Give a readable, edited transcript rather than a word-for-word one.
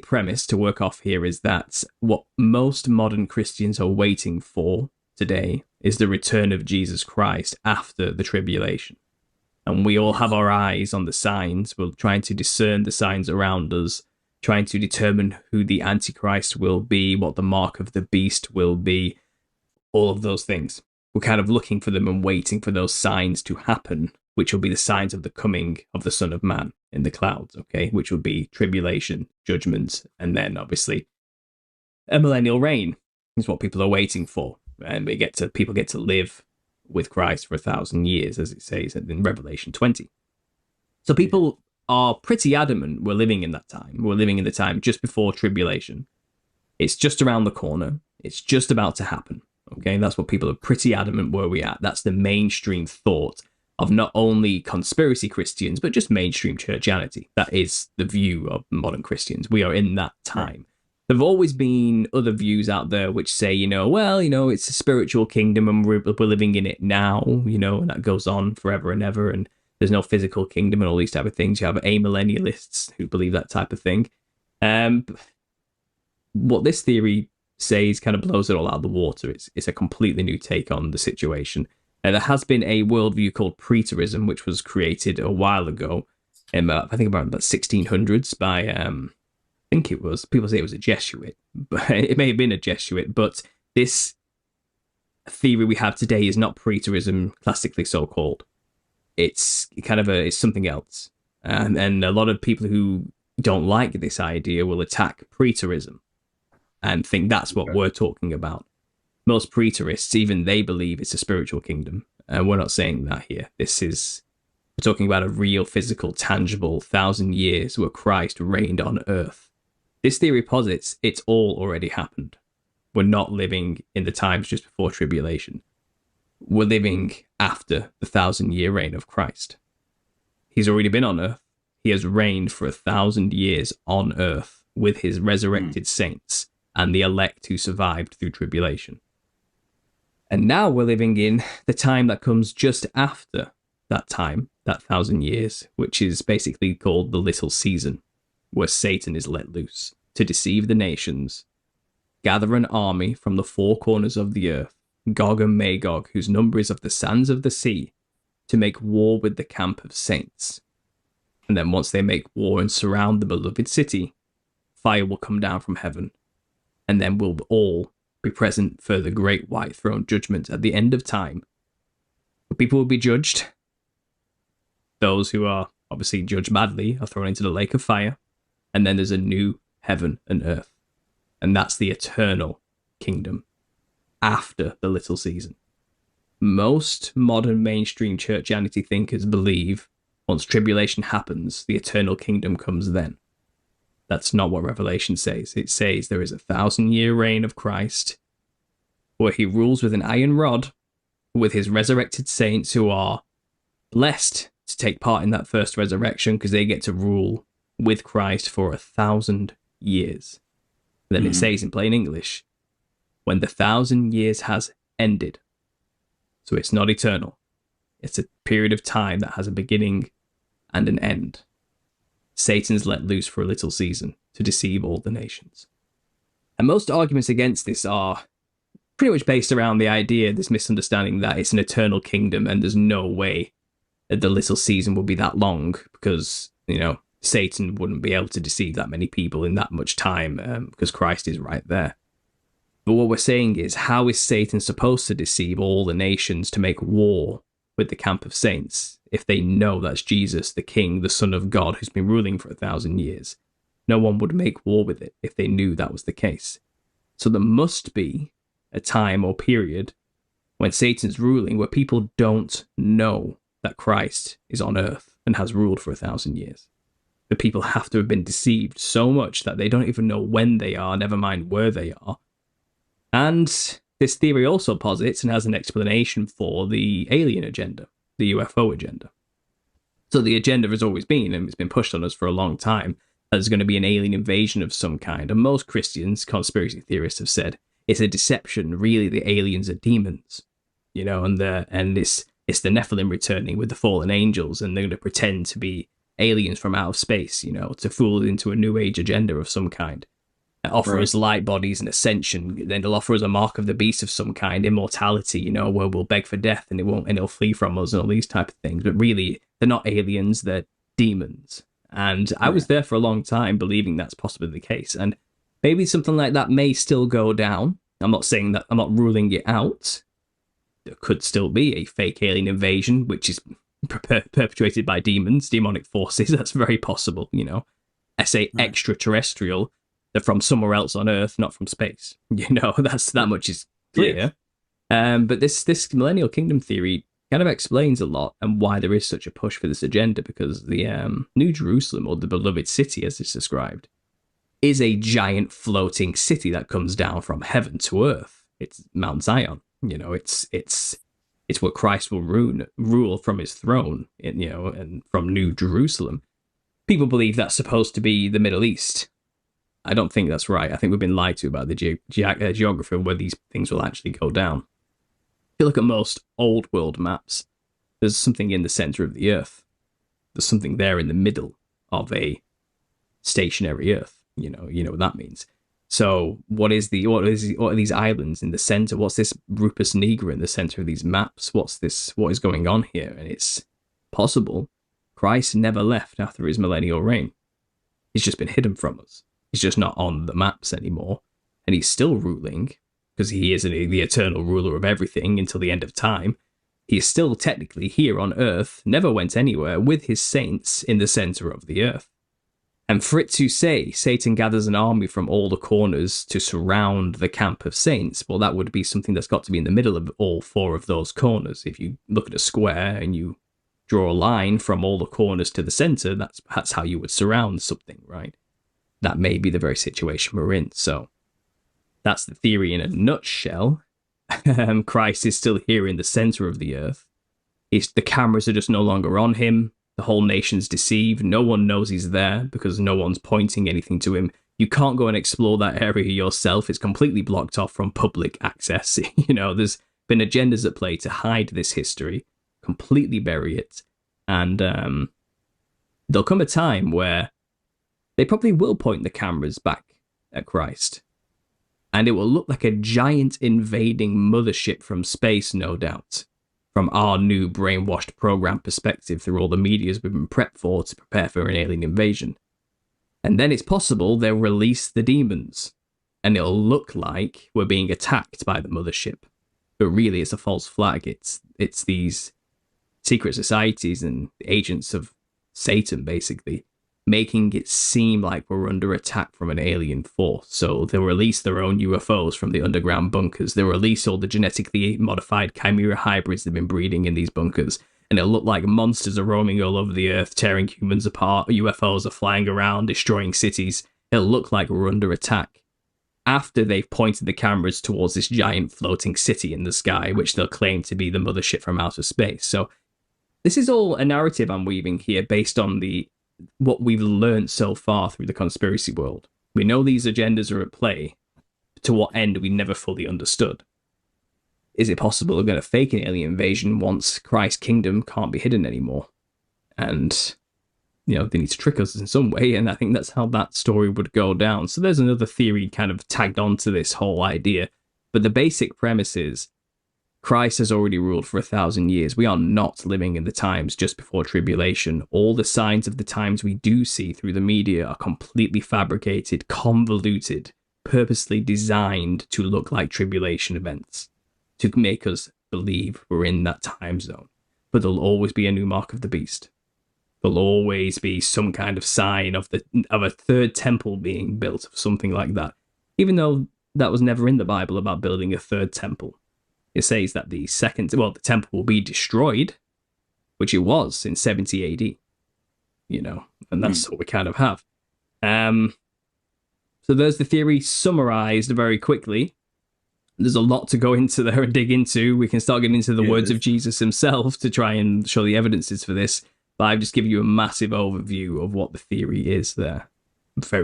premise to work off here is that what most modern Christians are waiting for today is the return of Jesus Christ after the tribulation. And we all have our eyes on the signs. We're trying to discern the signs around us, trying to determine who the Antichrist will be, what the mark of the beast will be, all of those things. We're kind of looking for them and waiting for those signs to happen, which will be the signs of the coming of the Son of Man in the clouds, okay? Which will be tribulation, judgment, and then obviously a millennial reign is what people are waiting for. And people get to live with Christ for 1,000 years, as it says in Revelation 20. So people are pretty adamant we're living in that time. We're living in the time just before tribulation. It's just around the corner. It's just about to happen. Okay, that's what people are pretty adamant where we're at. That's the mainstream thought of not only conspiracy Christians, but just mainstream churchianity. That is the view of modern Christians. We are in that time. There have always been other views out there which say, it's a spiritual kingdom and we're living in it now, and that goes on forever and ever, and there's no physical kingdom and all these type of things. You have amillennialists who believe that type of thing. What this theory says kind of blows it all out of the water. It's a completely new take on the situation. There has been a worldview called preterism, which was created a while ago, I think about the 1600s by, people say it was a Jesuit, but it may have been a Jesuit, but this theory we have today is not preterism, classically so-called. It's it's something else. And a lot of people who don't like this idea will attack preterism and think that's what we're talking about. Most preterists, even they believe it's a spiritual kingdom. And we're not saying that here. We're talking about a real, physical, tangible 1,000 years where Christ reigned on earth. This theory posits it's all already happened. We're not living in the times just before tribulation. We're living after the 1,000-year reign of Christ. He's already been on earth. He has reigned for 1,000 years on earth with his resurrected saints and the elect who survived through tribulation. And now we're living in the time that comes just after that time, that 1,000 years, which is basically called the little season, where Satan is let loose to deceive the nations, gather an army from the four corners of the earth, Gog and Magog, whose number is of the sands of the sea, to make war with the camp of saints. And then once they make war and surround the beloved city, fire will come down from heaven, and then we'll all be present for the great white throne judgment at the end of time. People will be judged. Those who are obviously judged badly are thrown into the lake of fire, and then there's a new heaven and earth. And that's the eternal kingdom after the little season. Most modern mainstream churchianity thinkers believe once tribulation happens, the eternal kingdom comes then. That's not what Revelation says. It says there is a 1,000-year reign of Christ where he rules with an iron rod with his resurrected saints who are blessed to take part in that first resurrection because they get to rule with Christ for 1,000 years. Then it says in plain English, when the 1,000 years has ended. So it's not eternal. It's a period of time that has a beginning and an end. Satan's let loose for a little season to deceive all the nations. And most arguments against this are pretty much based around the idea, this misunderstanding that it's an eternal kingdom and there's no way that the little season will be that long because, Satan wouldn't be able to deceive that many people in that much time because Christ is right there. But what we're saying is, how is Satan supposed to deceive all the nations to make war with the camp of saints if they know that's Jesus, the King, the Son of God, who's been ruling for 1,000 years? No one would make war with it if they knew that was the case. So there must be a time or period when Satan's ruling where people don't know that Christ is on earth and has ruled for 1,000 years. The people have to have been deceived so much that they don't even know when they are, never mind where they are. And this theory also posits and has an explanation for the alien agenda, the UFO agenda. So the agenda has always been, and it's been pushed on us for a long time, that there's going to be an alien invasion of some kind. And most Christians, conspiracy theorists, have said it's a deception. Really, the aliens are demons, and it's the Nephilim returning with the fallen angels, and they're going to pretend to be aliens from out of space, to fool us into a new age agenda of some kind. Offer us light bodies and ascension, then they'll offer us a mark of the beast of some kind, immortality, where we'll beg for death and it'll flee from us and all these type of things. But really, they're not aliens, they're demons. And I was there for a long time believing that's possibly the case. And maybe something like that may still go down. I'm not saying that, I'm not ruling it out. There could still be a fake alien invasion, which is perpetuated by demons, demonic forces. That's very possible, I say extraterrestrial. They're from somewhere else on Earth, not from space. That's that much is clear. Yeah. But this millennial kingdom theory kind of explains a lot and why there is such a push for this agenda, because the New Jerusalem, or the beloved city as it's described, is a giant floating city that comes down from heaven to earth. It's Mount Zion. It's where Christ will rule from his throne, and from New Jerusalem. People believe that's supposed to be the Middle East. I don't think that's right. I think we've been lied to about the geography of where these things will actually go down. If you look at most old world maps, there's something in the center of the Earth. There's something there in the middle of a stationary Earth. You know what that means. So what are these islands in the center? What's this Rupus Nigra in the center of these maps? What is going on here? And it's possible Christ never left after his millennial reign. He's just been hidden from us. He's just not on the maps anymore. And he's still ruling, because he is the eternal ruler of everything until the end of time. He is still technically here on Earth, never went anywhere, with his saints in the center of the Earth. And for it to say Satan gathers an army from all the corners to surround the camp of saints, well, that would be something that's got to be in the middle of all four of those corners. If you look at a square and you draw a line from all the corners to the center, that's how you would surround something, right? That may be the very situation we're in. So that's the theory in a nutshell. Christ is still here in the center of the earth. The cameras are just no longer on him. The whole nation's deceived. No one knows he's there because no one's pointing anything to him. You can't go and explore that area yourself. It's completely blocked off from public access. There's been agendas at play to hide this history, completely bury it. And there'll come a time where they probably will point the cameras back at Christ. And it will look like a giant invading mothership from space, no doubt. From our new brainwashed program perspective through all the medias we've been prepped for to prepare for an alien invasion. And then it's possible they'll release the demons. And it'll look like we're being attacked by the mothership. But really it's a false flag. It's these secret societies and agents of Satan, basically, making it seem like we're under attack from an alien force. So they'll release their own UFOs from the underground bunkers. They'll release all the genetically modified chimera hybrids they've been breeding in these bunkers. And it'll look like monsters are roaming all over the earth, tearing humans apart. UFOs are flying around, destroying cities. It'll look like we're under attack. After they've pointed the cameras towards this giant floating city in the sky, which they'll claim to be the mothership from outer space. So this is all a narrative I'm weaving here based on what we've learned so far through the conspiracy world. We know these agendas are at play. To what end we never fully understood. Is it possible they're going to fake an alien invasion once Christ's kingdom can't be hidden anymore? And, they need to trick us in some way, and I think that's how that story would go down. So there's another theory kind of tagged onto this whole idea. But the basic premise is Christ has already ruled for 1,000 years. We are not living in the times just before tribulation. All the signs of the times we do see through the media are completely fabricated, convoluted, purposely designed to look like tribulation events, to make us believe we're in that time zone. But there'll always be a new mark of the beast. There'll always be some kind of sign of a third temple being built, of something like that. Even though that was never in the Bible about building a third temple. It says that the temple will be destroyed, which it was in 70 AD, and that's what we kind of have. So there's the theory summarized very quickly. There's a lot to go into there and dig into. We can start getting into the words of Jesus himself to try and show the evidences for this, but I've just given you a massive overview of what the theory is there. Very